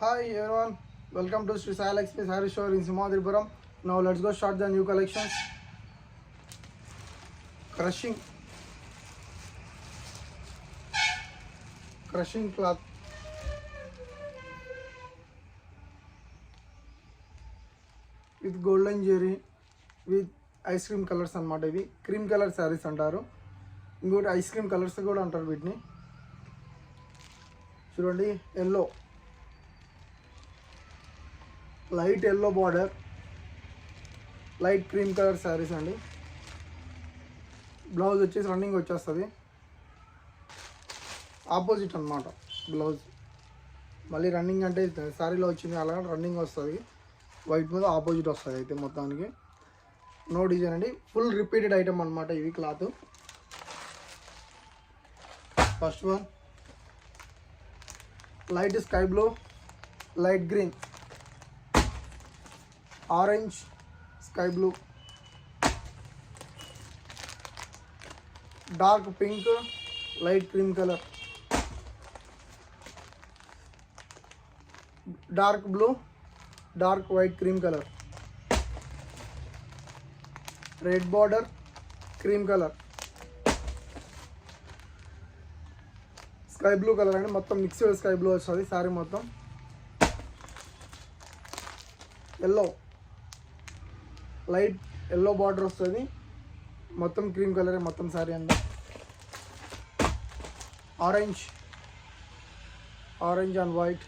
Hi everyone, welcome to Sri Sai Express Harry Store in Simhadripuram. Now let's go start the new collections. Crushing cloth with golden jerry with ice cream colors అన్నమాట. ఇవి cream colour saris అంటారు. ఇంకోటి ice cream colours కూడా అంటారు వీటిని. చూడండి, yellow, light yellow border, light cream colour saris అండి. Blouse వచ్చేసి రన్నింగ్ వచ్చేస్తుంది, ఆపోజిట్ అనమాట బ్లౌజ్. మళ్ళీ రన్నింగ్ అంటే శారీలో వచ్చింది అలా రన్నింగ్ వస్తుంది, వైట్ మీద ఆపోజిట్ వస్తుంది. అయితే మొత్తానికి నో డిజైన్ అండి, ఫుల్ రిపీటెడ్ ఐటమ్ అనమాట ఇవి cloth. First one light sky blue, light green, orange, sky blue, dark pink, light cream colour, dark blue, dark white cream colour, red border, cream colour, sky blue colour అండి. మొత్తం mixed sky blue వస్తుంది శారీ మొత్తం. Yellow, light yellow border వస్తుంది, మొత్తం cream కలరే మొత్తం శారీ అండి. Orange and white.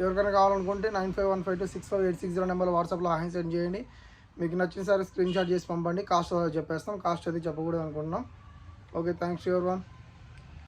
ఎవరికైనా కావాలనుకుంటే 9515265860 నెంబర్లో వాట్సాప్లో హాయ్ సెండ్ చేయండి. మీకు నచ్చిన సారీ స్క్రీన్ షాట్ చేసి పంపండి. కాస్ట్ చెప్పేస్తాం, కాస్ట్ అది చెప్పకూడదు అనుకుంటున్నాం. Okay, thanks everyone.